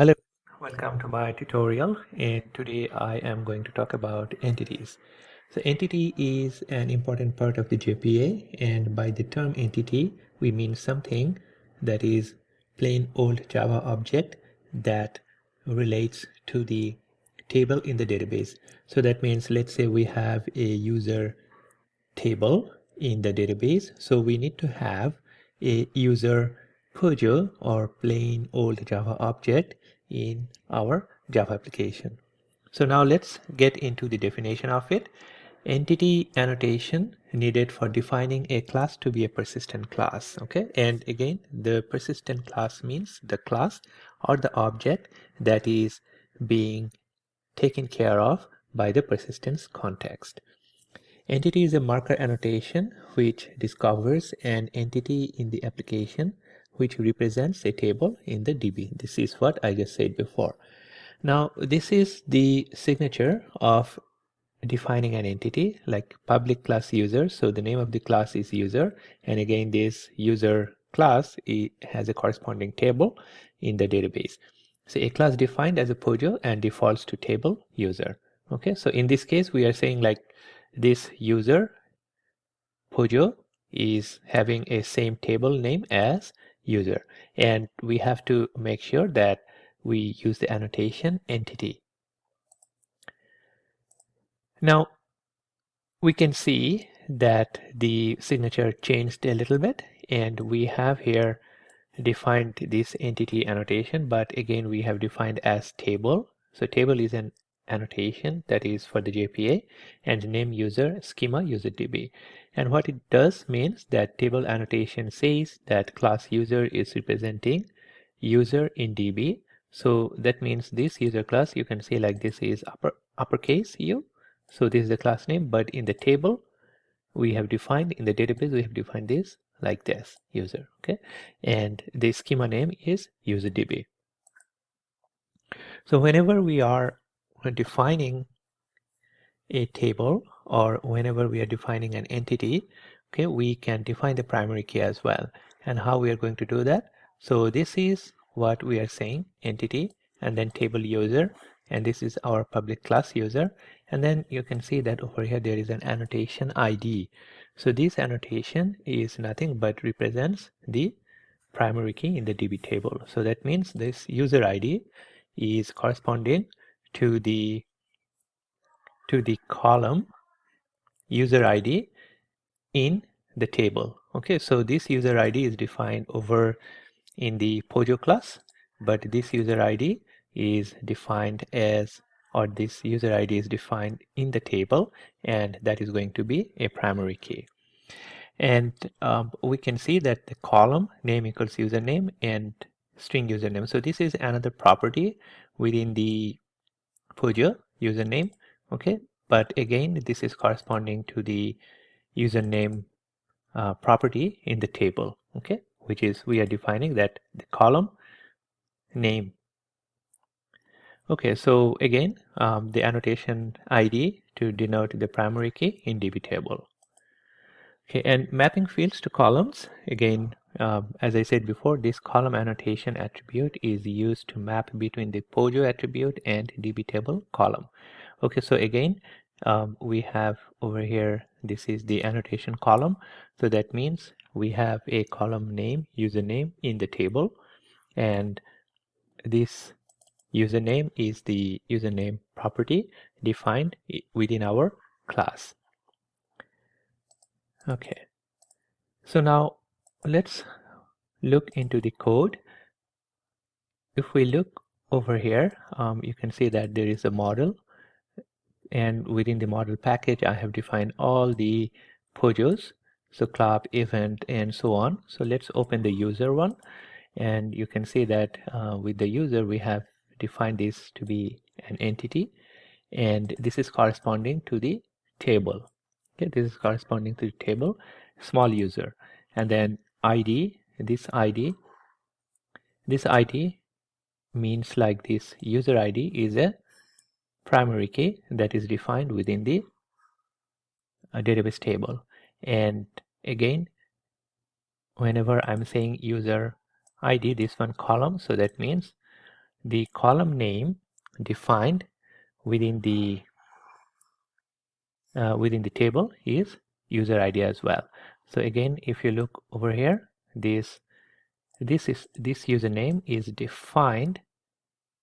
Hello, welcome to my tutorial, and today I am going to talk about entities. So entity is an important part of the JPA, and by the term entity we mean something that is plain old Java object that relates to the table in the database. So that means, let's say we have a user table in the database, so we need to have a user POJO or plain old Java object in our Java application. So now let's get into the definition of it. Entity annotation needed for defining a class to be a persistent class. Okay, and again, the persistent class means the class or the object that is being taken care of by the persistence context. Entity is a marker annotation which discovers an entity in the application which represents a table in the DB. This is what I just said before. Now, this is the signature of defining an entity, like public class user. So the name of the class is user, and again this user class has a corresponding table in the database. So a class defined as a POJO and defaults to table user. Okay, so in this case we are saying like this user POJO is having a same table name as user, and we have to make sure that we use the annotation entity. Now we can see that the signature changed a little bit, and we have here defined this entity annotation, but again we have defined as table. So table is an annotation that is for the JPA, and name user schema user DB. And what it does means that table annotation says that class user is representing user in DB. So that means this user class, you can say like this is uppercase U. So this is the class name, but in the table we have defined, in the database we have defined this like this user. Okay, and the schema name is userdb. So whenever we are defining a table or whenever we are defining an entity, okay, we can define the primary key as well. And how we are going to do that? So this is what we are saying, entity and then table user, and this is our public class user, and then you can see that over here there is an annotation ID. So this annotation is nothing but represents the primary key in the DB table. So that means this user ID is corresponding to the column user ID in the table. Okay, so this user ID is defined over in the POJO class, but this user ID is defined as, or this user ID is defined in the table, and that is going to be a primary key. And we can see that the column name equals username and string username. So this is another property within the POJO username. Okay, but again this is corresponding to the username property in the table. Okay, which is we are defining that the column name. Okay, so again the annotation ID to denote the primary key in DB table. Okay, and mapping fields to columns, again as I said before, this column annotation attribute is used to map between the POJO attribute and DB table column. Okay, so again we have over here, this is the annotation column, so that means we have a column name username in the table, and this username is the username property defined within our class. Okay, so now let's look into the code. If we look over here, you can see that there is a model, and within the model package I have defined all the POJOs, so club, event, and so on. So let's open the user one, and you can see that with the user we have defined this to be an entity, and this is corresponding to the table. Okay, this is corresponding to the table small user, and then ID, this ID means like this user ID is a primary key that is defined within the database table. And again, whenever I'm saying user ID, this one column, so that means the column name defined within the table is user ID as well. So again, if you look over here, this username is defined.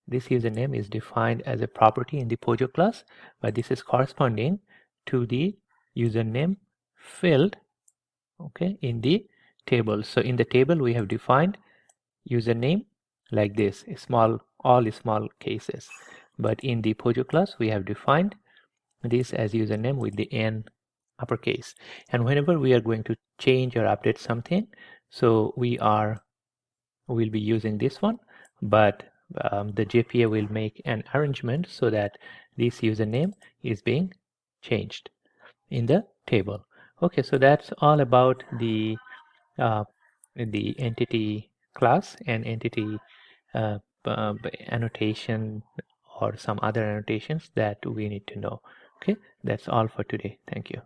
This username is defined as a property in the POJO class, but this is corresponding to the username field, okay, in the table. So in the table we have defined username like this, all small cases, but in the POJO class we have defined this as username with the N uppercase. And whenever we are going to change or update something, so we'll be using this one, but the JPA will make an arrangement so that this username is being changed in the table. Okay, so that's all about the entity class and entity annotation or some other annotations that we need to know. Okay, that's all for today. Thank you.